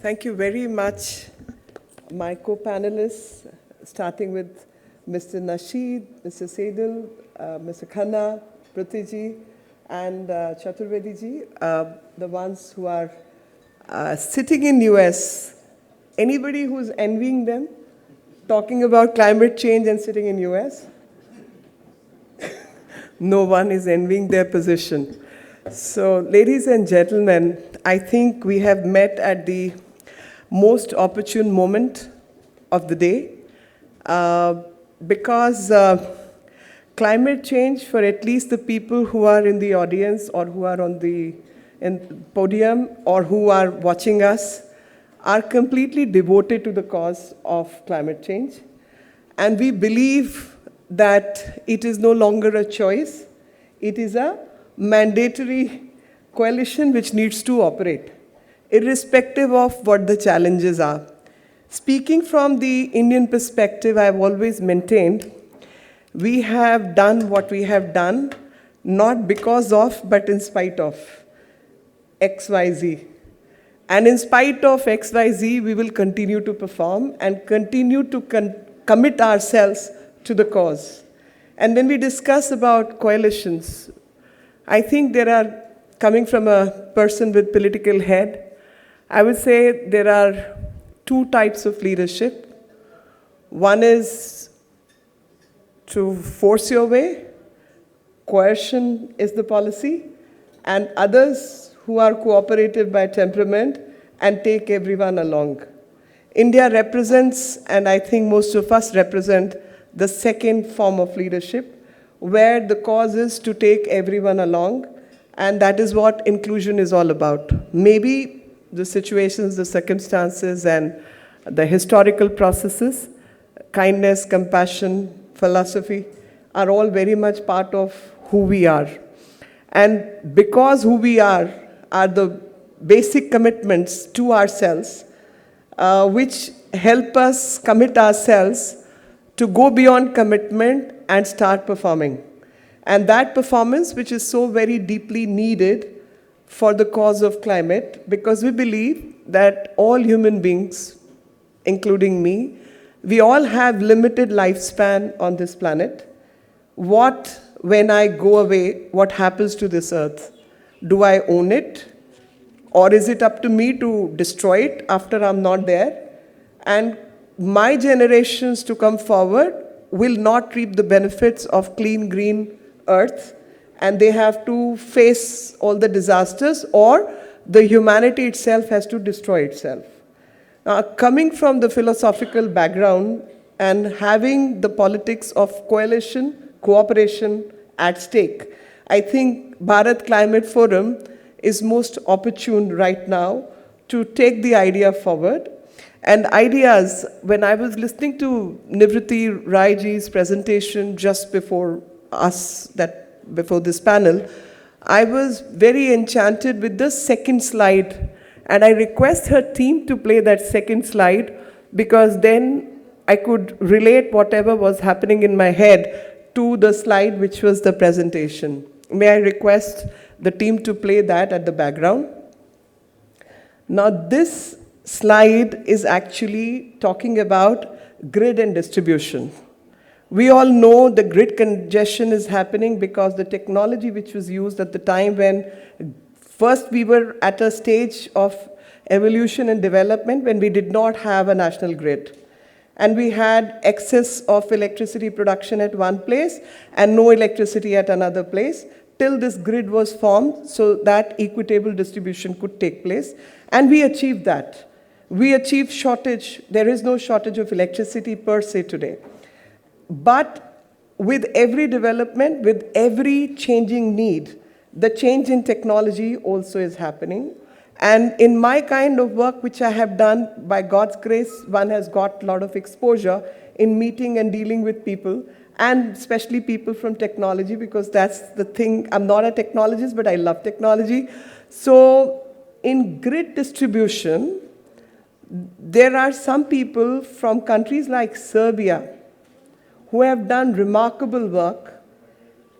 Thank you very much, my co-panelists, starting with Mr. Nasheed, Mr. Steidl, Mr. Khanna, Prothi and Chaturvedi ji, the ones who are sitting in US. Anybody who's envying them, talking about climate change and sitting in US? No one is envying their position. So, ladies and gentlemen, I think we have met at the most opportune moment of the day because climate change, for at least the people who are in the audience or who are on the podium or who are watching us, are completely devoted to the cause of climate change. And we believe that it is no longer a choice, it is a mandatory coalition which needs to operate, irrespective of what the challenges are. Speaking from the Indian perspective, I've always maintained we have done what we have done, not because of, but in spite of XYZ. And in spite of XYZ, we will continue to perform and continue to commit ourselves to the cause. And when we discuss about coalitions, I think there are, coming from a person with political head, I would say there are two types of leadership. One is to force your way, coercion is the policy, and others who are cooperative by temperament and take everyone along. India represents, and I think most of us represent, the second form of leadership, where the cause is to take everyone along, and that is what inclusion is all about. Maybe the situations, the circumstances, and the historical processes, kindness, compassion, philosophy, are all very much part of who we are. And because who we are the basic commitments to ourselves, which help us commit ourselves to go beyond commitment and start performing. And that performance, which is so very deeply needed for the cause of climate, because we believe that all human beings, including me, we all have limited lifespan on this planet. What, when I go away, what happens to this earth? Do I own it? Or is it up to me to destroy it after I'm not there? And my generations to come forward will not reap the benefits of clean, green earth, and they have to face all the disasters, or the humanity itself has to destroy itself. Now, coming from the philosophical background and having the politics of coalition, cooperation at stake, I think Bharat Climate Forum is most opportune right now to take the idea forward. And ideas, when I was listening to Nivriti Raiji's presentation just before before this panel, I was very enchanted with the second slide. And I request her team to play that second slide, because then I could relate whatever was happening in my head to the slide which was the presentation. May I request the team to play that at the background? Now this slide is actually talking about grid and distribution. We all know the grid congestion is happening because the technology which was used at the time when first we were at a stage of evolution and development when we did not have a national grid. And we had excess of electricity production at one place and no electricity at another place, till this grid was formed so that equitable distribution could take place. And we achieved that. We achieved shortage. There is no shortage of electricity per se today. But with every development, with every changing need, the change in technology also is happening. And in my kind of work, which I have done, by God's grace, one has got a lot of exposure in meeting and dealing with people, and especially people from technology, because that's the thing. I'm not a technologist, but I love technology. So in grid distribution, there are some people from countries like Serbia who have done remarkable work.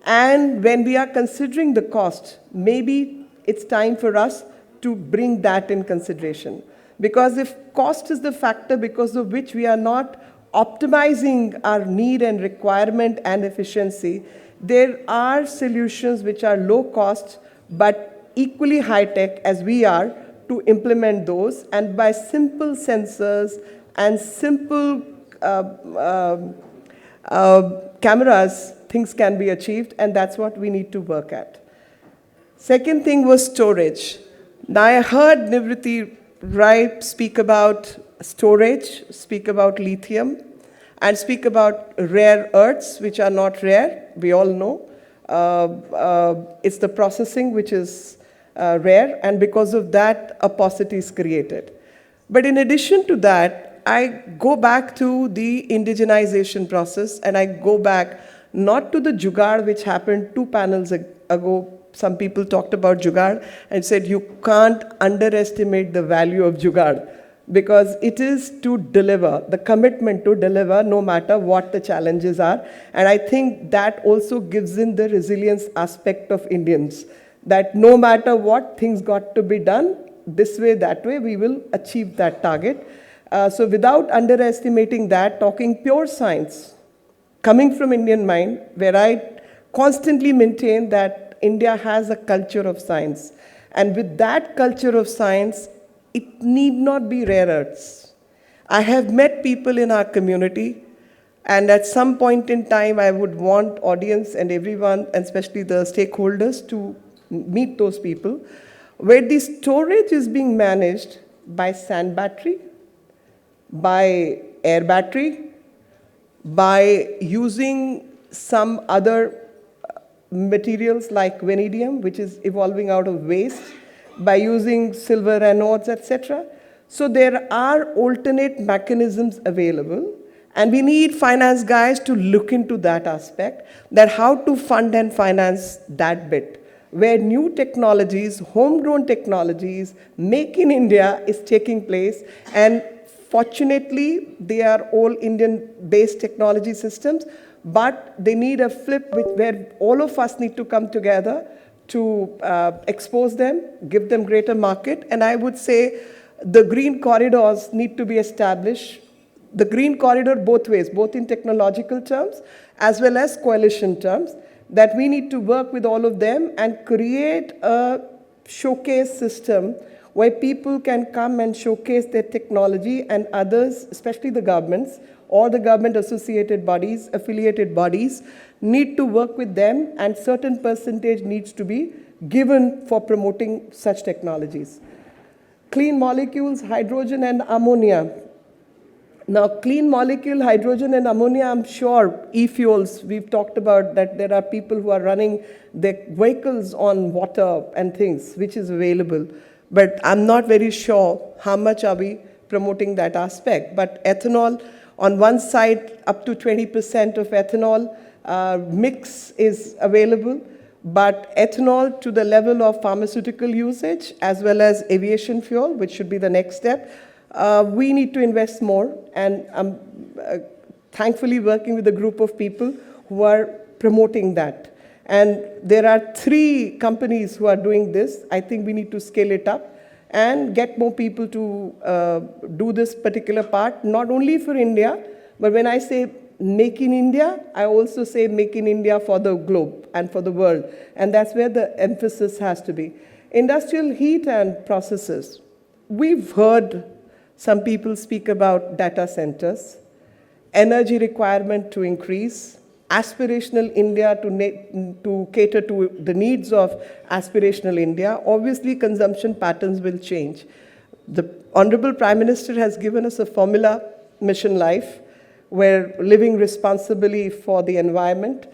And when we are considering the cost, maybe it's time for us to bring that in consideration. Because if cost is the factor because of which we are not optimizing our need and requirement and efficiency, there are solutions which are low cost but equally high tech as we are to implement those, and by simple sensors and simple cameras, things can be achieved, and that's what we need to work at. Second thing was storage. Now I heard Nivriti Rai speak about storage, speak about lithium, and speak about rare earths, which are not rare, we all know. It's the processing which is rare, and because of that, a paucity is created. But in addition to that, I go back to the indigenization process, and I go back not to the jugaad which happened 2 panels ago. Some people talked about jugaad and said you can't underestimate the value of jugaad, because it is to deliver, the commitment to deliver no matter what the challenges are. And I think that also gives in the resilience aspect of Indians, that no matter what, things got to be done this way, that way, we will achieve that target. So without underestimating that, talking pure science, coming from Indian mind, where I constantly maintain that India has a culture of science. And with that culture of science, it need not be rare earths. I have met people in our community, and at some point in time, I would want audience and everyone, and especially the stakeholders, to meet those people, where the storage is being managed by sand battery, by air battery, by using some other materials like vanadium, which is evolving out of waste, by using silver anodes, etc. So there are alternate mechanisms available, and we need finance guys to look into that aspect, that how to fund and finance that bit, where new technologies, homegrown technologies, make in India is taking place. And fortunately, they are all Indian-based technology systems, but they need a flip where all of us need to come together to expose them, give them greater market. And I would say the green corridors need to be established. The green corridor both ways, both in technological terms as well as coalition terms, that we need to work with all of them and create a showcase system where people can come and showcase their technology, and others, especially the governments or the government-associated bodies, affiliated bodies, need to work with them, and certain percentage needs to be given for promoting such technologies. Clean molecules, hydrogen and ammonia. Now, clean molecule, hydrogen and ammonia, I'm sure, e-fuels, we've talked about that there are people who are running their vehicles on water and things, which is available. But I'm not very sure how much are we promoting that aspect. But ethanol, on one side, up to 20% of ethanol mix is available. But ethanol to the level of pharmaceutical usage, as well as aviation fuel, which should be the next step, we need to invest more. And I'm thankfully working with a group of people who are promoting that. And there are 3 companies who are doing this. I think we need to scale it up and get more people to do this particular part, not only for India, but when I say make in India, I also say make in India for the globe and for the world. And that's where the emphasis has to be. Industrial heat and processes. We've heard some people speak about data centers, energy requirement to increase, aspirational India to cater to the needs of aspirational India. Obviously, consumption patterns will change. The Honorable Prime Minister has given us a formula, Mission Life, where living responsibly for the environment.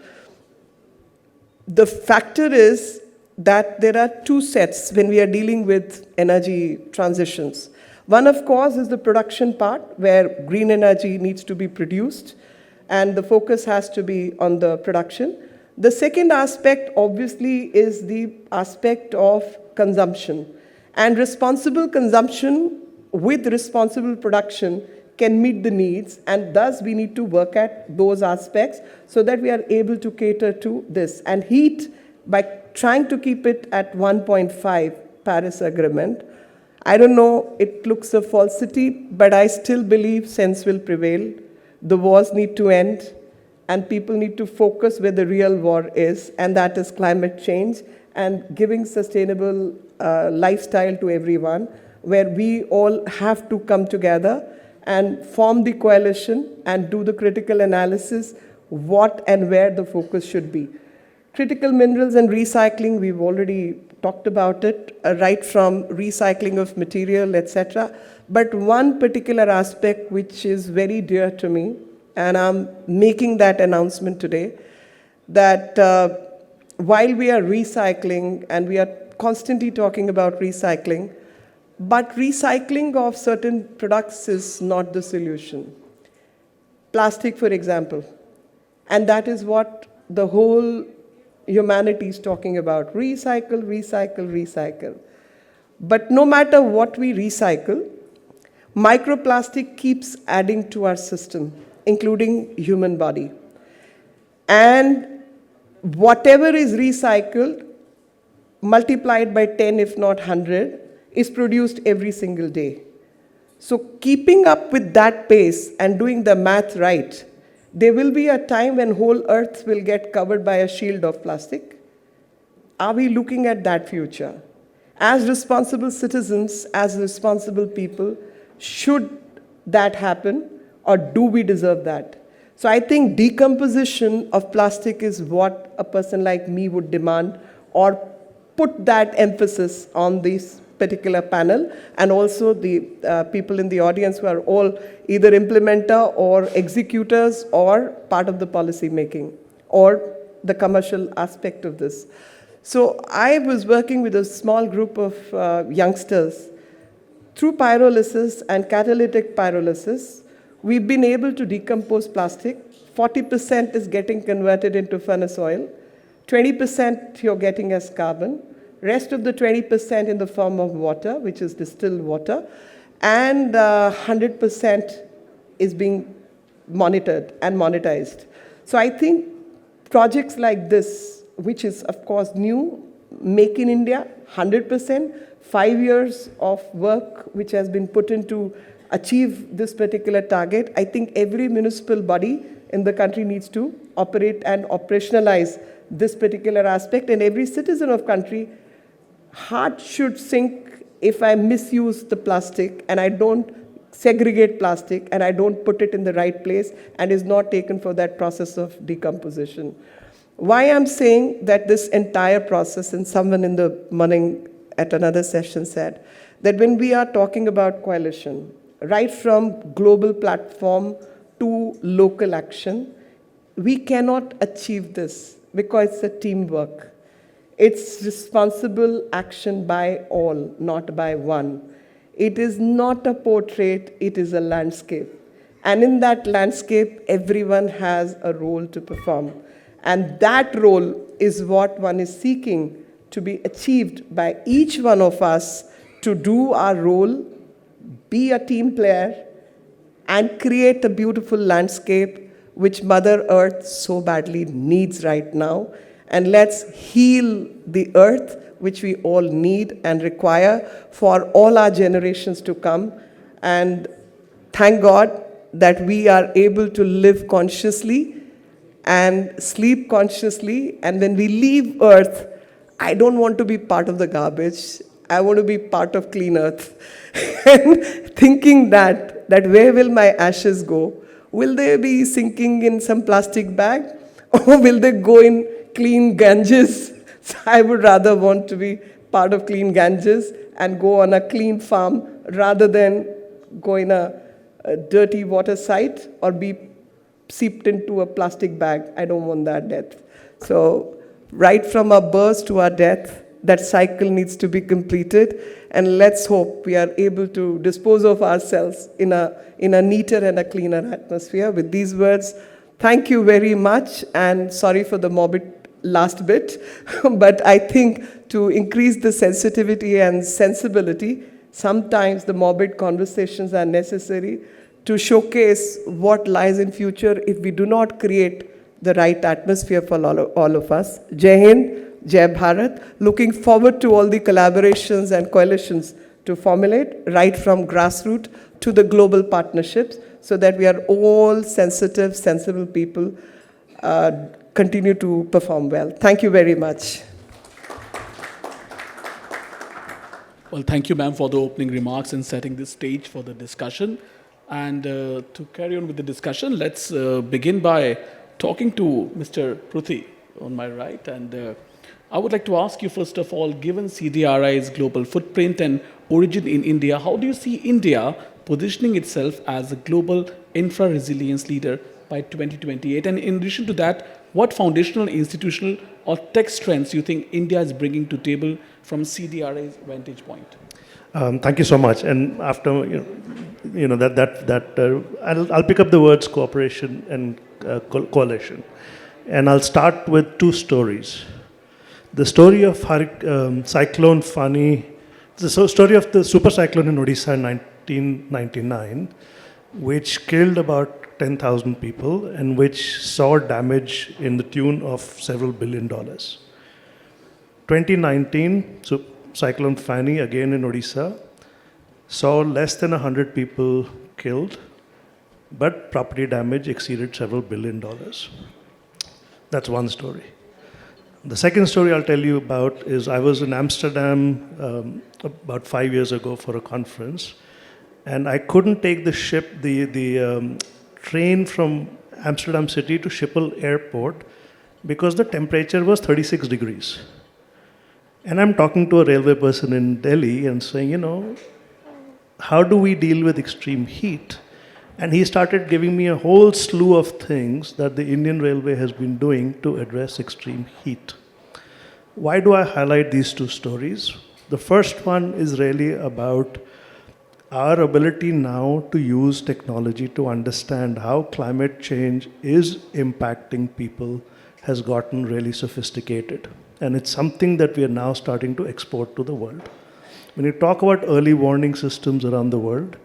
The factor is that there are 2 sets when we are dealing with energy transitions. One, of course, is the production part, where green energy needs to be produced, and the focus has to be on the production. The second aspect, obviously, is the aspect of consumption. And responsible consumption with responsible production can meet the needs, and thus we need to work at those aspects so that we are able to cater to this. And heat, by trying to keep it at 1.5 Paris Agreement, I don't know, it looks a falsity, but I still believe sense will prevail. The wars need to end, and people need to focus where the real war is, and that is climate change and giving sustainable lifestyle to everyone, where we all have to come together and form the coalition and do the critical analysis, what and where the focus should be. Critical minerals and recycling, we've already talked about it, right from recycling of material, etc. But one particular aspect which is very dear to me, and I'm making that announcement today, that while we are recycling, and we are constantly talking about recycling, but recycling of certain products is not the solution. Plastic, for example, and that is what the whole humanity is talking about. Recycle, recycle, recycle. But no matter what we recycle, microplastic keeps adding to our system, including human body. And whatever is recycled, multiplied by 10, if not 100, is produced every single day. So keeping up with that pace and doing the math right, there will be a time when whole earth will get covered by a shield of plastic. Are we looking at that future? As responsible citizens, as responsible people, should that happen, or do we deserve that? So I think decomposition of plastic is what a person like me would demand, or put that emphasis on this particular panel, and also the people in the audience who are all either implementer or executors or part of the policy making or the commercial aspect of this. So I was working with a small group of youngsters. Through pyrolysis and catalytic pyrolysis, we've been able to decompose plastic. 40% is getting converted into furnace oil, 20% you're getting as carbon, rest of the 20% in the form of water, which is distilled water, and 100% is being monitored and monetized. So I think projects like this, which is of course new, Make in India, 100%, 5 years of work which has been put into achieve this particular target. I think every municipal body in the country needs to operate and operationalize this particular aspect, and every citizen of country heart should sink if I misuse the plastic and I don't segregate plastic and I don't put it in the right place and is not taken for that process of decomposition. Why I'm saying that this entire process, and someone in the morning at another session said, that when we are talking about coalition, right from global platform to local action, we cannot achieve this because it's a teamwork. It's responsible action by all, not by one. It is not a portrait, it is a landscape. And in that landscape, everyone has a role to perform. And that role is what one is seeking to be achieved by each one of us to do our role, be a team player, and create a beautiful landscape which Mother Earth so badly needs right now. And let's heal the earth, which we all need and require for all our generations to come. And thank God that we are able to live consciously and sleep consciously. And when we leave earth, I don't want to be part of the garbage. I want to be part of clean earth. And thinking that where will my ashes go? Will they be sinking in some plastic bag? Or will they go in clean Ganges? So I would rather want to be part of clean Ganges and go on a clean farm rather than go in a dirty water site or be seeped into a plastic bag. I don't want that death. So right from our birth to our death, that cycle needs to be completed, and let's hope we are able to dispose of ourselves in a neater and a cleaner atmosphere. With these words, thank you very much, and sorry for the morbid last bit, but I think to increase the sensitivity and sensibility, sometimes the morbid conversations are necessary to showcase what lies in future if we do not create the right atmosphere for all of us. Jai Hind, Jai Bharat. Looking forward to all the collaborations and coalitions to formulate, right from grassroots to the global partnerships, so that we are all sensitive, sensible people, continue to perform well. Thank you very much. Well, thank you, ma'am, for the opening remarks and setting the stage for the discussion. And to carry on with the discussion, let's begin by talking to Mr. Prothi on my right. And I would like to ask you, first of all, given CDRI's global footprint and origin in India, how do you see India positioning itself as a global infra-resilience leader by 2028? And in addition to that, what foundational, institutional, or tech strengths you think India is bringing to table from CDRI's vantage point? Thank you so much. And after I'll pick up the words cooperation and coalition, and I'll start with two stories. The story of Cyclone Fani, the story of the super cyclone in Odisha in 1999, which killed about 10,000 people and which saw damage in the tune of several $1 billion. 2019, so Cyclone Fani, again in Odisha, saw less than 100 people killed, but property damage exceeded several $1 billion. That's one story. The second story I'll tell you about is I was in Amsterdam about 5 years ago for a conference, and I couldn't take the train from Amsterdam city to Schiphol airport because the temperature was 36 degrees. And I'm talking to a railway person in Delhi and saying, how do we deal with extreme heat? And he started giving me a whole slew of things that the Indian Railway has been doing to address extreme heat. Why do I highlight these two stories? The first one is really about our ability now to use technology to understand how climate change is impacting people has gotten really sophisticated. And it's something that we are now starting to export to the world. When you talk about early warning systems around the world,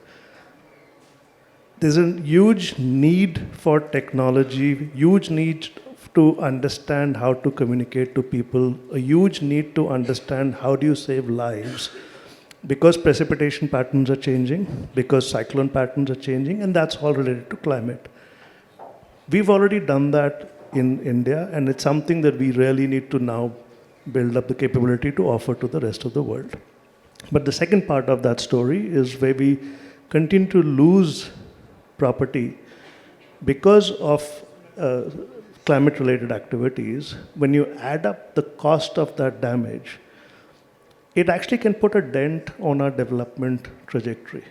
there's a huge need for technology, huge need to understand how to communicate to people, a huge need to understand how do you save lives, because precipitation patterns are changing, because cyclone patterns are changing, and that's all related to climate. We've already done that in India, and it's something that we really need to now build up the capability to offer to the rest of the world. But the second part of that story is where we continue to lose property because of climate-related activities. When you add up the cost of that damage, it actually can put a dent on our development trajectory.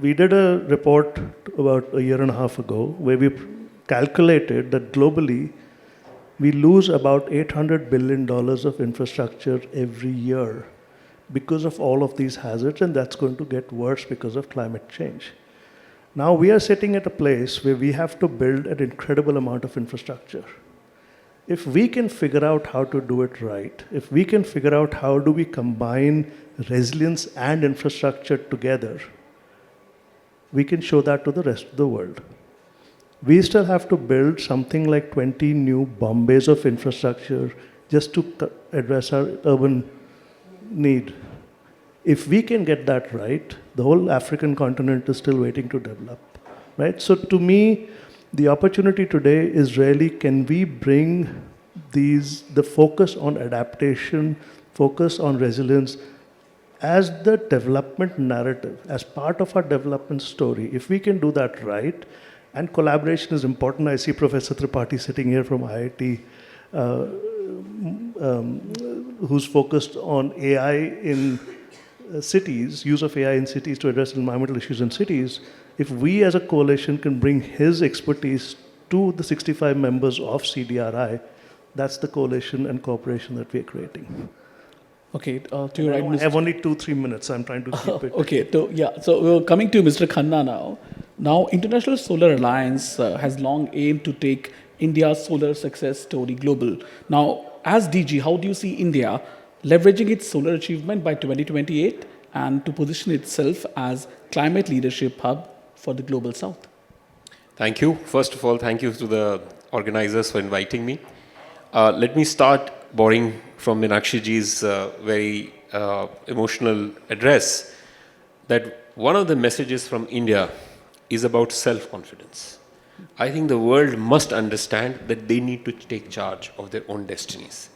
We did a report about a year and a half ago where we calculated that globally we lose about $800 billion of infrastructure every year because of all of these hazards, and that's going to get worse because of climate change. Now we are sitting at a place where we have to build an incredible amount of infrastructure. If we can figure out how to do it right, if we can figure out how do we combine resilience and infrastructure together, we can show that to the rest of the world. We still have to build something like 20 new Bombays of infrastructure just to address our urban need. If we can get that right, the whole African continent is still waiting to develop, right? So to me, the opportunity today is really, can we bring the focus on adaptation, focus on resilience as the development narrative, as part of our development story. If we can do that right, and collaboration is important. I see Professor Tripathi sitting here from IIT, who's focused on AI in cities, use of AI in cities to address environmental issues in cities. If we as a coalition can bring his expertise to the 65 members of CDRI, that's the coalition and cooperation that we are creating. Okay, to your right, I have only 2-3 minutes. I'm trying to keep it. Okay, so we're coming to Mr. Khanna now. Now, International Solar Alliance has long aimed to take India's solar success story global. Now, as DG, how do you see India leveraging its solar achievement by 2028 and to position itself as climate leadership hub for the global south? Thank you. First of all, thank you to the organizers for inviting me. Let me start borrowing from Meenakshi ji's very emotional address that one of the messages from India is about self-confidence. I think the world must understand that they need to take charge of their own destinies.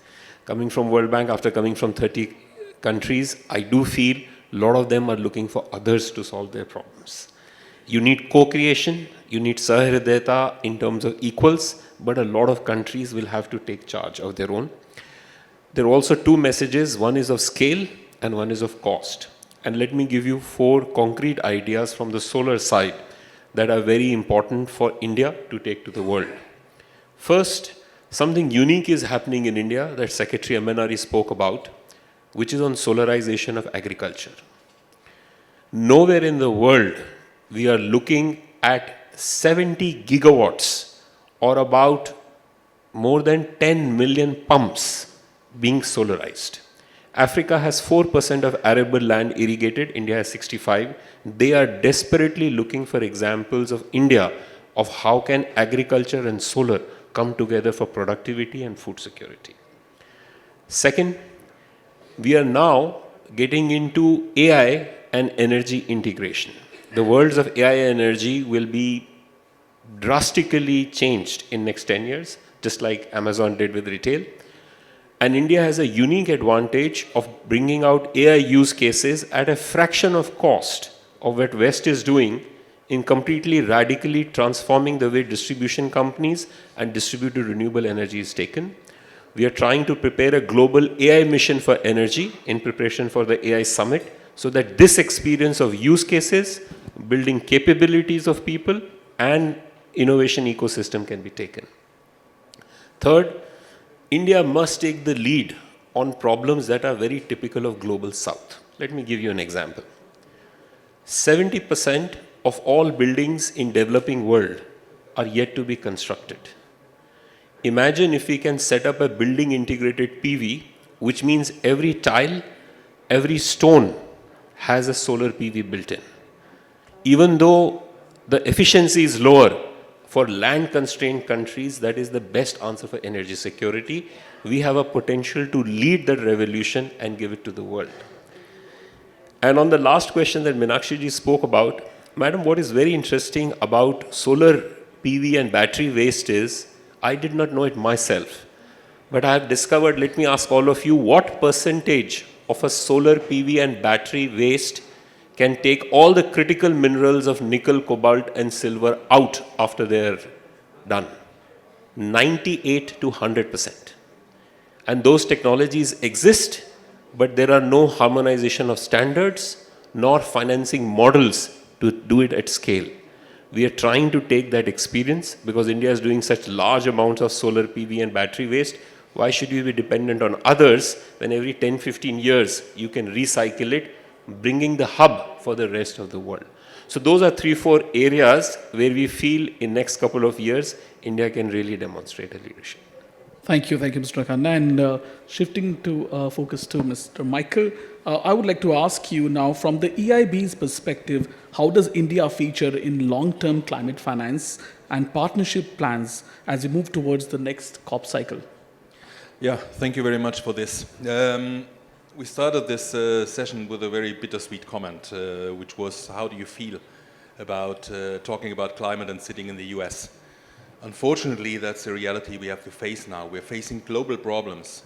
Coming from World Bank, after coming from 30 countries, I do feel a lot of them are looking for others to solve their problems. You need co-creation, you need sahridayata in terms of equals, but a lot of countries will have to take charge of their own. There are also two messages, one is of scale and one is of cost. And let me give you 4 concrete ideas from the solar side that are very important for India to take to the world. First, something unique is happening in India that Secretary Amit spoke about, which is on solarization of agriculture. Nowhere in the world we are looking at 70 gigawatts or about more than 10 million pumps being solarized. Africa has 4% of arable land irrigated, India has 65. They are desperately looking for examples of India of how can agriculture and solar come together for productivity and food security. Second, we are now getting into AI and energy integration. The worlds of AI and energy will be drastically changed in next 10 years, just like Amazon did with retail. And India has a unique advantage of bringing out AI use cases at a fraction of cost of what West is doing in completely radically transforming the way distribution companies and distributed renewable energy is taken. We are trying to prepare a global AI mission for energy in preparation for the AI summit so that this experience of use cases, building capabilities of people and innovation ecosystem can be taken. Third, India must take the lead on problems that are very typical of global south. Let me give you an example. 70% of all buildings in developing world are yet to be constructed. Imagine if we can set up a building integrated PV, which means every tile, every stone has a solar PV built in. Even though the efficiency is lower, for land-constrained countries, that is the best answer for energy security. We have a potential to lead that revolution and give it to the world. And on the last question that Meenakshi ji spoke about, Madam, what is very interesting about solar PV and battery waste is, I did not know it myself, but I have discovered, let me ask all of you, what percentage of a solar PV and battery waste can take all the critical minerals of nickel, cobalt and silver out after they're done? 98 to 100%. And those technologies exist, but there are no harmonization of standards nor financing models to do it at scale. We are trying to take that experience because India is doing such large amounts of solar PV and battery waste. Why should we be dependent on others when every 10, 15 years you can recycle it, bringing the hub for the rest of the world? So those are 3-4 areas where we feel in next couple of years, India can really demonstrate a leadership. Thank you, Mr. Khanna. And shifting to focus to Mr. Michael, I would like to ask you now, from the EIB's perspective, how does India feature in long-term climate finance and partnership plans as we move towards the next COP cycle? Yeah, thank you very much for this. We started this session with a very bittersweet comment, which was, how do you feel about talking about climate and sitting in the US? Unfortunately, that's the reality we have to face now. We're facing global problems,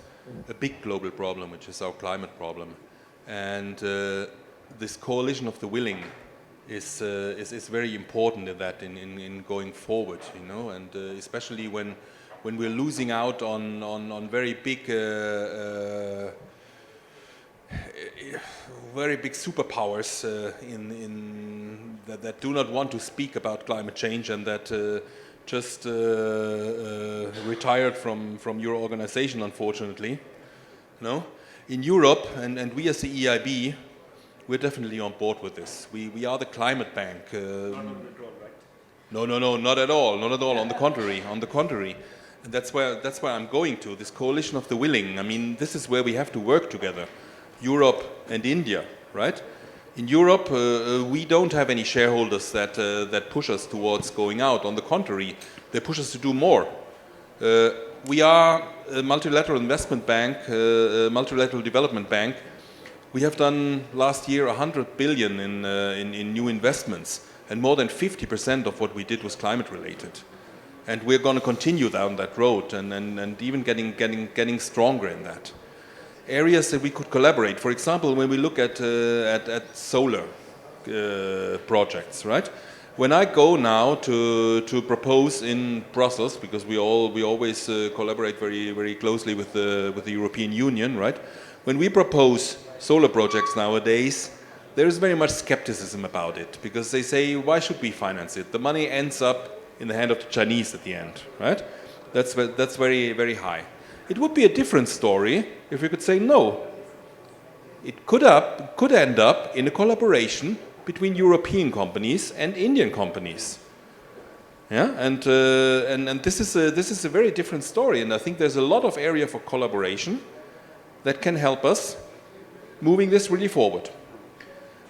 a big global problem, which is our climate problem. And this coalition of the willing is very important in that, in going forward, you know, and especially when we're losing out on very big superpowers that do not want to speak about climate change and that just retired from your organization, unfortunately. No? In Europe, and we as the EIB, we're definitely on board with this. We are the climate bank. No, not at all. Not at all. On the contrary. And that's where I'm going to, this coalition of the willing. I mean, this is where we have to work together. Europe and India, right? In Europe, we don't have any shareholders that push us towards going out. On the contrary, they push us to do more. We are a multilateral investment bank, a multilateral development bank, We have done last year 100 billion in new investments, and more than 50% of what we did was climate related. And we're going to continue down that road and even getting stronger in that. Areas that we could collaborate, for example, when we look at solar projects, right? When I go now to propose in Brussels, because we always collaborate very closely with the European Union, right? When we propose solar projects nowadays, there is very much skepticism about it, because they say, why should we finance it? The money ends up in the hand of the Chinese at the end, right? That's very high. It would be a different story if we could say no. It could end up in a collaboration between European companies and Indian companies. Yeah, and this is a very different story, and I think there's a lot of area for collaboration that can help us moving this really forward.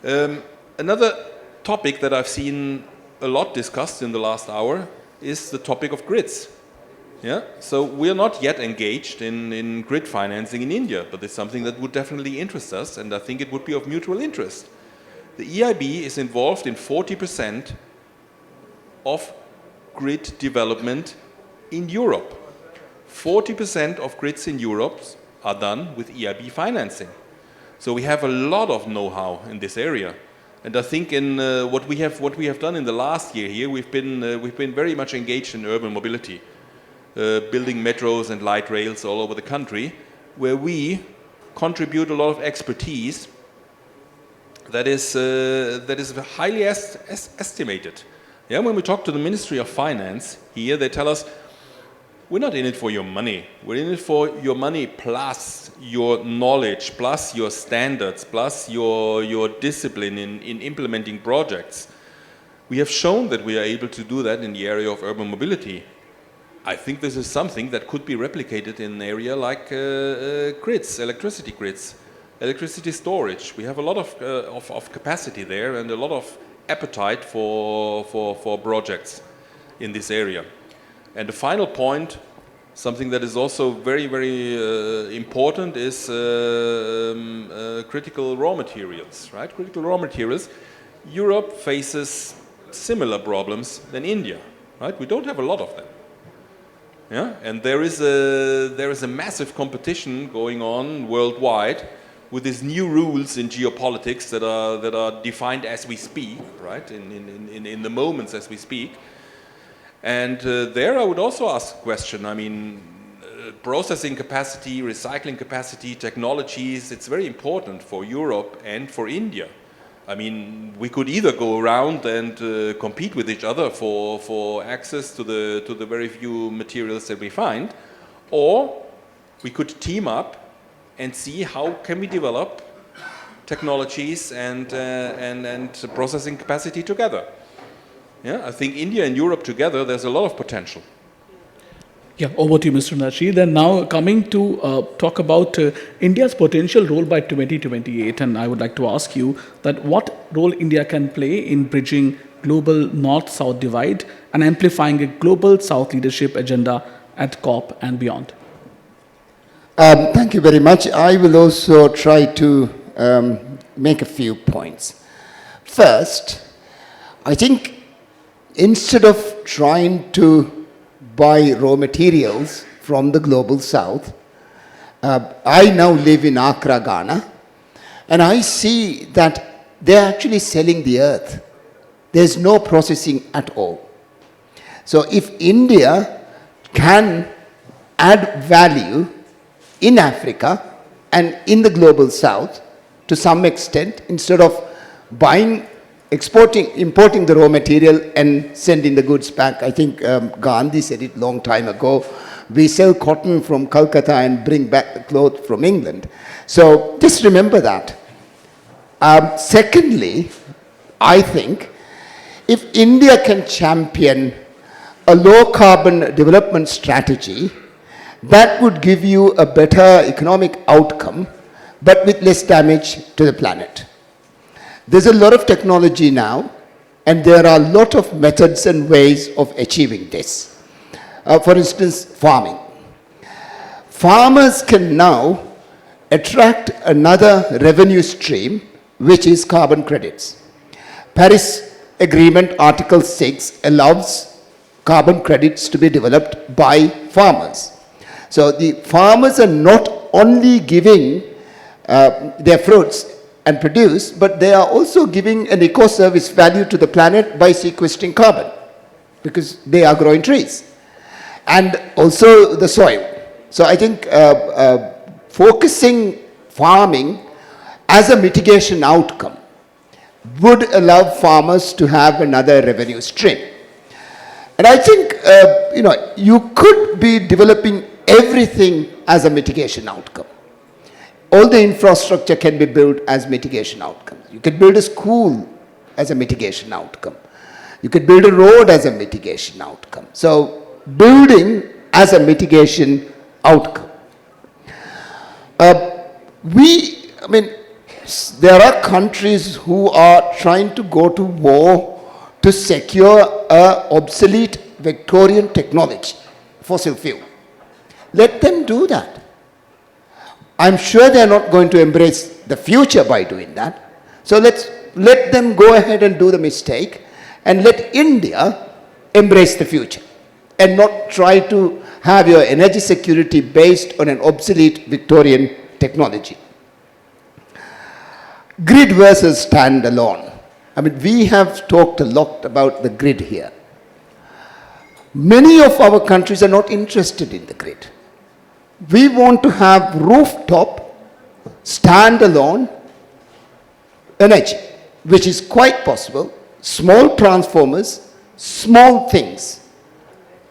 Another topic that I've seen a lot discussed in the last hour is the topic of grids. Yeah, so we're not yet engaged in grid financing in India, but it's something that would definitely interest us, and I think it would be of mutual interest. The EIB is involved in 40% of grid development in Europe. 40% of grids in Europe are done with EIB financing. So we have a lot of know-how in this area. And I think in what we have done in the last year here, we've been very much engaged in urban mobility, building metros and light rails all over the country, where we contribute a lot of expertise that is highly estimated. Yeah, when we talk to the Ministry of Finance here, they tell us, we're not in it for your money. We're in it for your money plus your knowledge, plus your standards, plus your discipline in implementing projects. We have shown that we are able to do that in the area of urban mobility. I think this is something that could be replicated in an area like grids, electricity storage. We have a lot of capacity there and a lot of appetite for projects in this area. And the final point, something that is also very important, is critical raw materials, right? Critical raw materials. Europe faces similar problems than India, right? We don't have a lot of them. Yeah, and there is a massive competition going on worldwide with these new rules in geopolitics that are defined as we speak, right? In the moments as we speak. And there I would also ask a question. I mean, processing capacity, recycling capacity, technologies, it's very important for Europe and for India. I mean, we could either go around and compete with each other for access to the very few materials that we find, or we could team up and see how can we develop technologies and processing capacity together. Yeah, I think India and Europe together, there's a lot of potential. Yeah, over to you, Mr. Nasheed. And now coming to talk about India's potential role by 2028, and I would like to ask you that what role India can play in bridging global North-South divide and amplifying a global South leadership agenda at COP and beyond. Thank you very much. I will also try to make a few points. First, I think instead of trying to buy raw materials from the global South, I now live in Accra, Ghana, and I see that they're actually selling the earth. There's no processing at all. So if India can add value in Africa and in the global South to some extent, instead of importing the raw material and sending the goods back. I think Gandhi said it long time ago. We sell cotton from Calcutta and bring back the cloth from England. So just remember that. Secondly, I think if India can champion a low carbon development strategy, that would give you a better economic outcome, but with less damage to the planet. There's a lot of technology now, and there are a lot of methods and ways of achieving this. For instance, farming. Farmers can now attract another revenue stream, which is carbon credits. Paris Agreement Article 6 allows carbon credits to be developed by farmers. So the farmers are not only giving their fruits and produce, but they are also giving an eco-service value to the planet by sequestering carbon, because they are growing trees. And also the soil. So I think focusing farming as a mitigation outcome would allow farmers to have another revenue stream. And I think, you could be developing everything as a mitigation outcome. All the infrastructure can be built as mitigation outcomes. You could build a school as a mitigation outcome. You could build a road as a mitigation outcome. So building as a mitigation outcome. There are countries who are trying to go to war to secure an obsolete Victorian technology, fossil fuel. Let them do that. I'm sure they're not going to embrace the future by doing that. So let them go ahead and do the mistake, and let India embrace the future and not try to have your energy security based on an obsolete Victorian technology. Grid versus standalone. We have talked a lot about the grid here. Many of our countries are not interested in the grid. We want to have rooftop, standalone energy, which is quite possible. Small transformers, small things,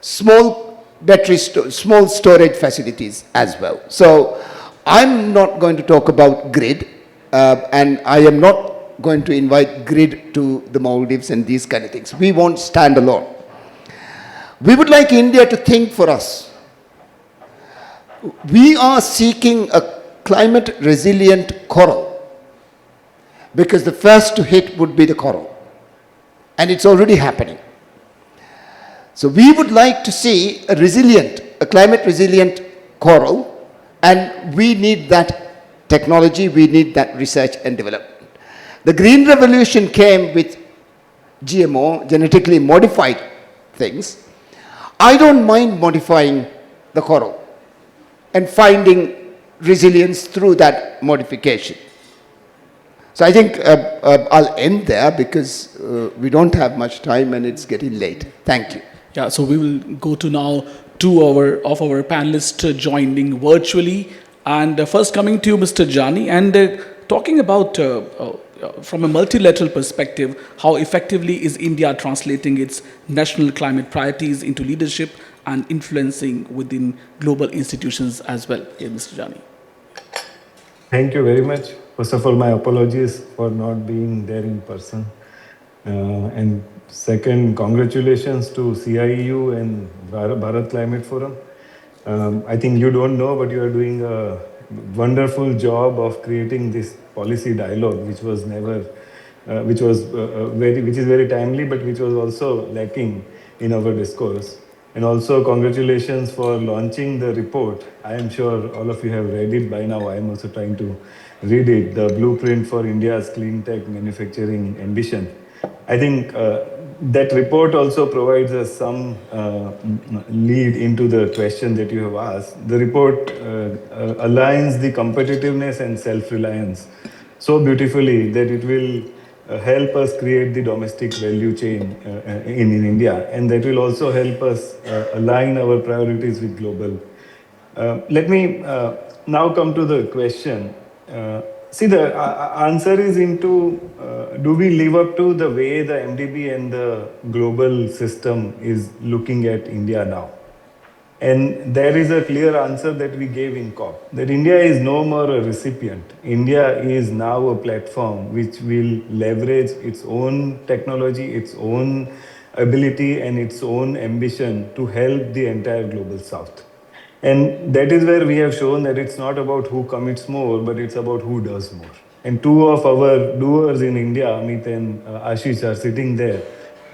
small battery, small storage facilities as well. So I'm not going to talk about grid, and I am not going to invite grid to the Maldives and these kind of things. We want standalone. We would like India to think for us. We are seeking a climate resilient coral, because the first to hit would be the coral. And it's already happening. So we would like to see a climate resilient coral, and we need that technology, we need that research and development. The Green Revolution came with GMO, genetically modified things. I don't mind modifying the coral and finding resilience through that modification. So I think I'll end there, because we don't have much time and it's getting late. Thank you. Yeah, so we will go to now two of our panelists joining virtually. And first coming to you, Mr. Jani, and talking about from a multilateral perspective, how effectively is India translating its national climate priorities into leadership and influencing within global institutions as well? Here, Mr. Jani. Thank you very much. First of all, my apologies for not being there in person. And second, congratulations to CIEU and Bharat Climate Forum. I think you don't know, but you are doing a wonderful job of creating this policy dialogue, which was never, which is very timely, but which was also lacking in our discourse. And also congratulations for launching the report. I am sure all of you have read it by now. I am also trying to read it, the blueprint for India's clean tech manufacturing ambition. I think that report also provides us some lead into the question that you have asked. The report aligns the competitiveness and self-reliance so beautifully that it will help us create the domestic value chain in India, and that will also help us align our priorities with global. Let me now come to the question. See, the answer is into do we live up to the way the MDB and the global system is looking at India now? And there is a clear answer that we gave in COP, that India is no more a recipient. India is now a platform which will leverage its own technology, its own ability and its own ambition to help the entire global south. And that is where we have shown that it's not about who commits more, but it's about who does more. And two of our doers in India, Amit and Ashish, are sitting there,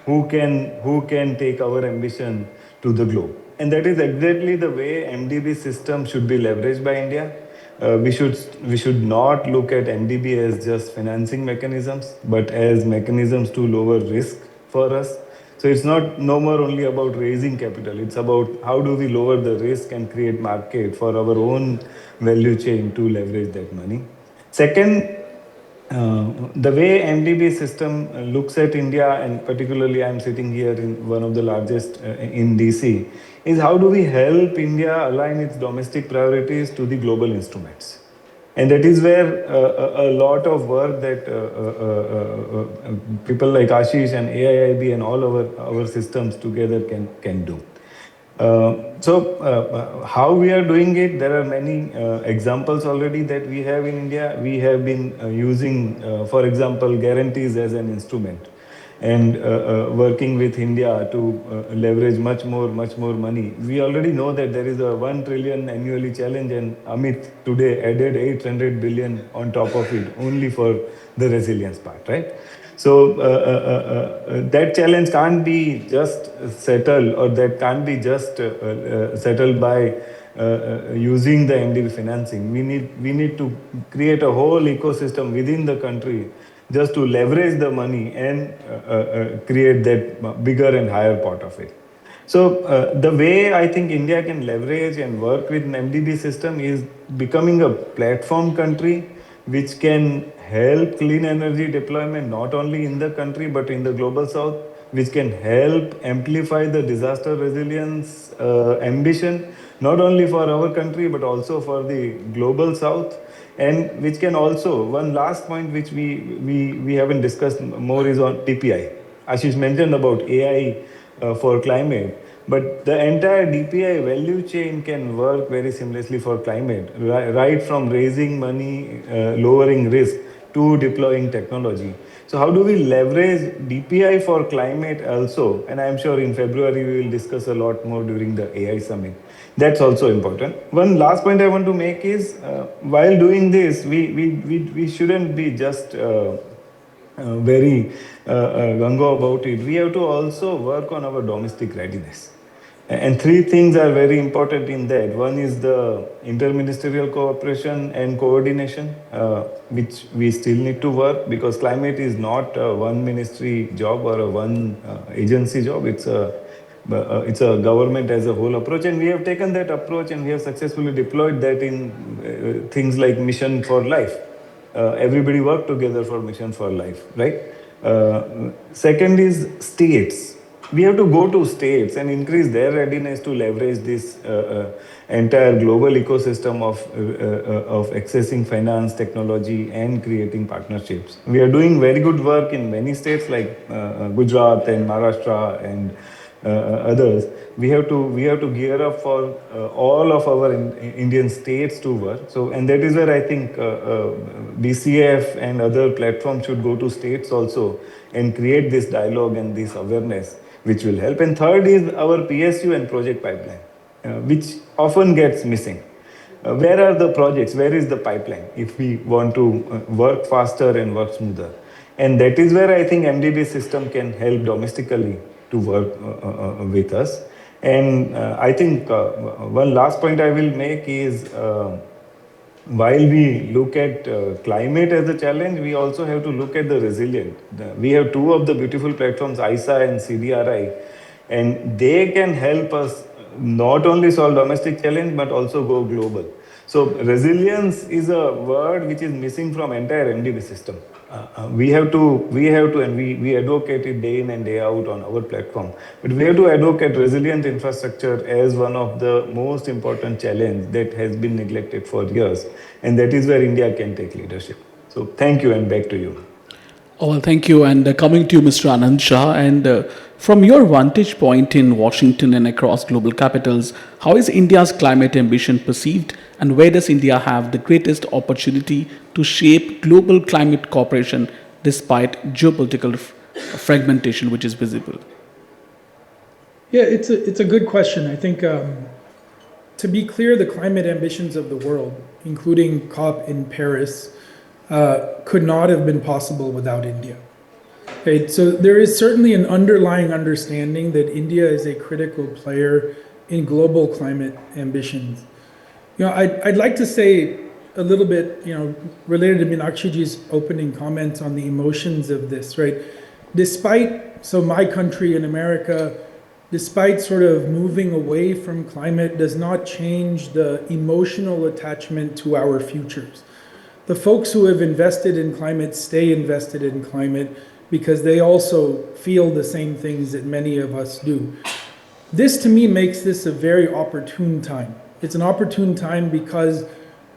who can take our ambition to the globe. And that is exactly the way MDB system should be leveraged by India. we should not look at MDB as just financing mechanisms, but as mechanisms to lower risk for us. So it's not no more only about raising capital. It's about how do we lower the risk and create market for our own value chain to leverage that money. Second, the way MDB system looks at India, and particularly I'm sitting here in one of the largest in DC, is how do we help India align its domestic priorities to the global instruments? And that is where a lot of work that people like Ashish and AIIB and all our systems together can do. How we are doing it, there are many examples already that we have in India. We have been using, for example, guarantees as an instrument, and working with India to leverage much more money. We already know that there is a 1 trillion annually challenge, and Amit today added 800 billion on top of it only for the resilience part, right? So that challenge can't be just settled, or that can't be just settled by using the MDB financing. We need to create a whole ecosystem within the country just to leverage the money and create that bigger and higher part of it. So the way I think India can leverage and work with an MDB system is becoming a platform country which can help clean energy deployment not only in the country but in the global south, which can help amplify the disaster resilience ambition not only for our country but also for the global south, and which can also, one last point which we haven't discussed more is on DPI. Ashish mentioned about AI for climate, but the entire DPI value chain can work very seamlessly for climate, right from raising money, lowering risk, to deploying technology. So how do we leverage DPI for climate also? And I'm sure in February we will discuss a lot more during the AI summit. That's also important. One last point I want to make is, while doing this, we shouldn't be just very gung-ho about it. We have to also work on our domestic readiness. And three things are very important in that. One is the interministerial cooperation and coordination, which we still need to work, because climate is not a one ministry job or a one agency job. It's a government as a whole approach, and we have taken that approach and we have successfully deployed that in things like Mission for Life. Everybody work together for Mission for Life, right? Second is states. We have to go to states and increase their readiness to leverage this entire global ecosystem of accessing finance, technology, and creating partnerships. We are doing very good work in many states like Gujarat and Maharashtra and others. We have to gear up for all of our Indian states to work. So, and that is where I think BCF and other platforms should go to states also and create this dialogue and this awareness, which will help. And third is our PSU and project pipeline, which often gets missing. Where are the projects? Where is the pipeline if we want to work faster and work smoother? And that is where I think MDB system can help domestically to work with us. And I think one last point I will make is, while we look at climate as a challenge, we also have to look at the resilient. We have two of the beautiful platforms, ISA and CDRI, and they can help us not only solve domestic challenge but also go global. So resilience is a word which is missing from entire MDB system. We have to, and we advocate it day in and day out on our platform. But we have to advocate resilient infrastructure as one of the most important challenge that has been neglected for years. And that is where India can take leadership. So thank you, and back to you. Oh, well, thank you. And coming to you, Mr. Anand Shah, and from your vantage point in Washington and across global capitals, how is India's climate ambition perceived, and where does India have the greatest opportunity to shape global climate cooperation despite geopolitical fragmentation which is visible? Yeah, it's a good question. I think to be clear, the climate ambitions of the world, including COP in Paris, could not have been possible without India. Okay, so there is certainly an underlying understanding that India is a critical player in global climate ambitions. You know, I'd like to say a little bit, related to Meenakshiji's opening comments on the emotions of this, right? So my country in America, despite sort of moving away from climate, does not change the emotional attachment to our futures. The folks who have invested in climate stay invested in climate because they also feel the same things that many of us do. This to me makes this a very opportune time. It's an opportune time because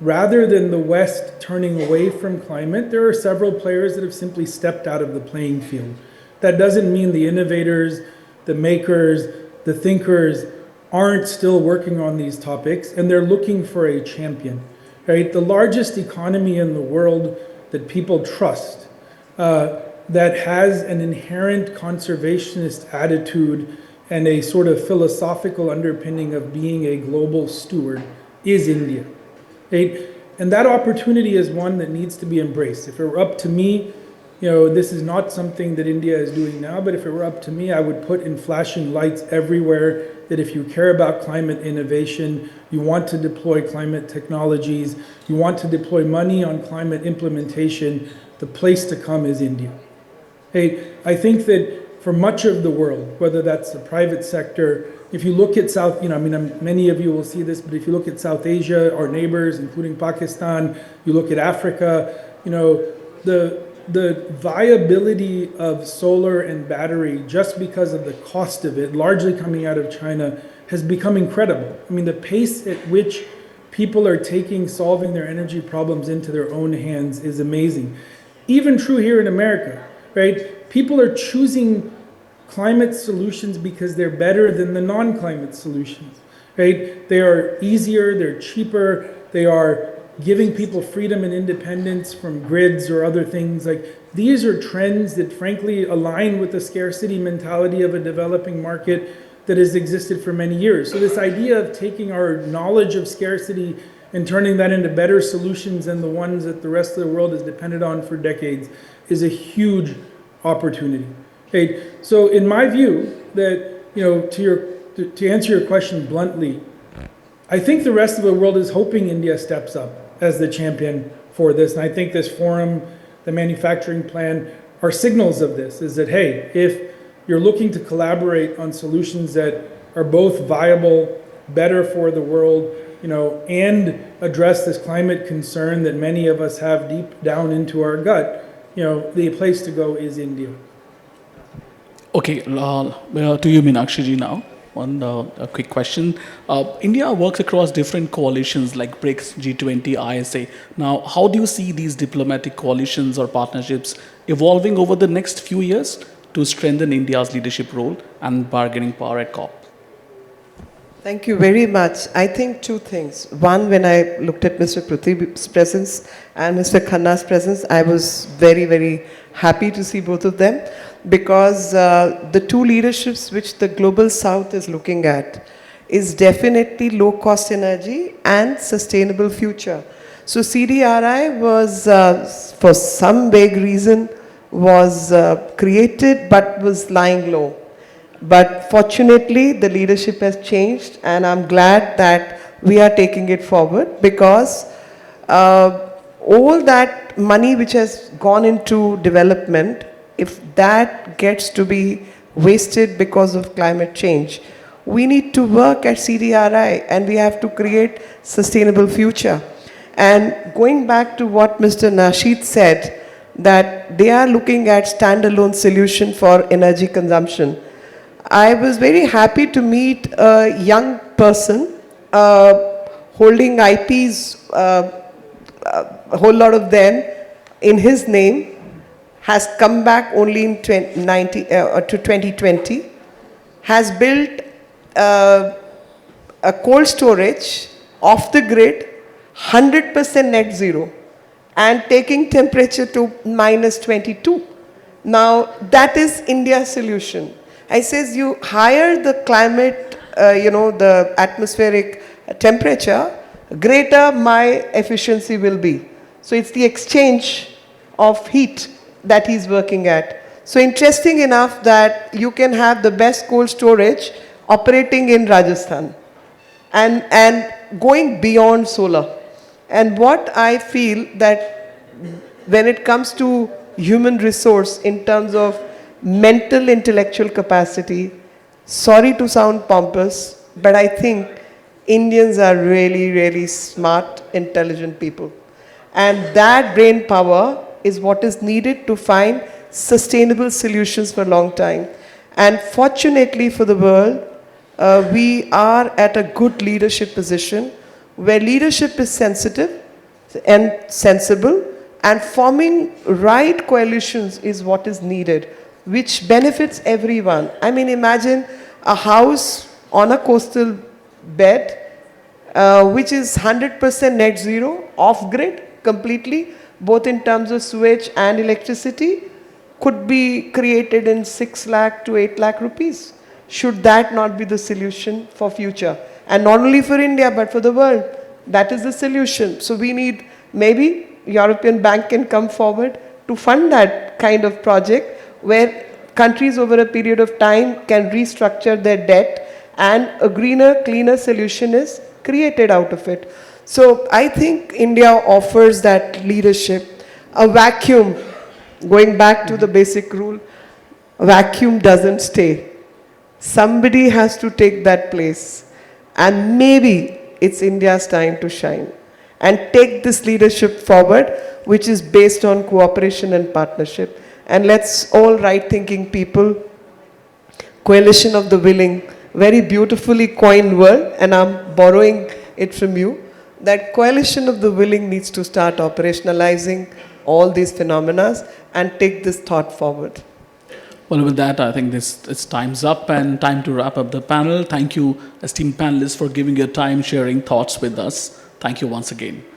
rather than the West turning away from climate, there are several players that have simply stepped out of the playing field. That doesn't mean the innovators, the makers, the thinkers aren't still working on these topics, and they're looking for a champion, right? The largest economy in the world that people trust, that has an inherent conservationist attitude and a sort of philosophical underpinning of being a global steward is India, right? And that opportunity is one that needs to be embraced. If it were up to me, this is not something that India is doing now, but if it were up to me, I would put in flashing lights everywhere that if you care about climate innovation, you want to deploy climate technologies, you want to deploy money on climate implementation, the place to come is India. Hey, I think that for much of the world, whether that's the private sector, if you look at many of you will see this, but if you look at South Asia, our neighbors, including Pakistan, you look at Africa, the viability of solar and battery, just because of the cost of it, largely coming out of China, has become incredible. I mean, the pace at which people are solving their energy problems into their own hands is amazing. Even true here in America, right? People are choosing climate solutions because they're better than the non-climate solutions, right? They are easier, they're cheaper, they are giving people freedom and independence from grids or other things. Like, these are trends that frankly align with the scarcity mentality of a developing market that has existed for many years. So this idea of taking our knowledge of scarcity and turning that into better solutions than the ones that the rest of the world has depended on for decades is a huge opportunity. Okay? So in my view, that, to answer your question bluntly, I think the rest of the world is hoping India steps up as the champion for this. And I think this forum, the manufacturing plan, are signals of this, is that, hey, if you're looking to collaborate on solutions that are both viable, better for the world, and address this climate concern that many of us have deep down into our gut, the place to go is India. Okay, to you, Meenakshi now. A quick question. India works across different coalitions like BRICS, G20, ISA. Now, how do you see these diplomatic coalitions or partnerships evolving over the next few years to strengthen India's leadership role and bargaining power at COP? Thank you very much. I think two things. One, when I looked at Mr. Prothi's presence and Mr. Khanna's presence, I was very, very happy to see both of them, because the two leaderships which the global south is looking at is definitely low cost energy and sustainable future. So CDRI was, for some vague reason, was created but was lying low. But fortunately, the leadership has changed, and I'm glad that we are taking it forward, because all that money which has gone into development, if that gets to be wasted because of climate change, we need to work at CDRI, and we have to create sustainable future. And going back to what Mr. Nasheed said, that they are looking at standalone solution for energy consumption. I was very happy to meet a young person holding IPs, a whole lot of them in his name, has come back only in 2020, has built a cold storage off the grid, 100% net zero, and taking temperature to -22. Now, that is India's solution. I says, you higher the climate, the atmospheric temperature, greater my efficiency will be. So it's the exchange of heat that he's working at. So interesting enough that you can have the best cold storage operating in Rajasthan and going beyond solar. And what I feel that when it comes to human resource in terms of mental intellectual capacity, sorry to sound pompous, but I think Indians are really, really smart, intelligent people. And that brain power is what is needed to find sustainable solutions for a long time. And fortunately for the world, we are at a good leadership position where leadership is sensitive and sensible, and forming right coalitions is what is needed, which benefits everyone. I mean, imagine a house on a coastal bed, which is 100% net zero, off grid completely, both in terms of sewage and electricity, could be created in 6 lakh to 8 lakh rupees. Should that not be the solution for future? And not only for India, but for the world. That is the solution. So we need, maybe European Bank can come forward to fund that kind of project where countries over a period of time can restructure their debt and a greener, cleaner solution is created out of it. So I think India offers that leadership. A vacuum, going back to the basic rule, a vacuum doesn't stay. Somebody has to take that place. And maybe it's India's time to shine and take this leadership forward, which is based on cooperation and partnership. And let's all right-thinking people, coalition of the willing, very beautifully coined word, and I'm borrowing it from you, that coalition of the willing needs to start operationalizing all these phenomena and take this thought forward. Well, with that, I think it's time's up and time to wrap up the panel. Thank you, esteemed panelists, for giving your time, sharing thoughts with us. Thank you once again.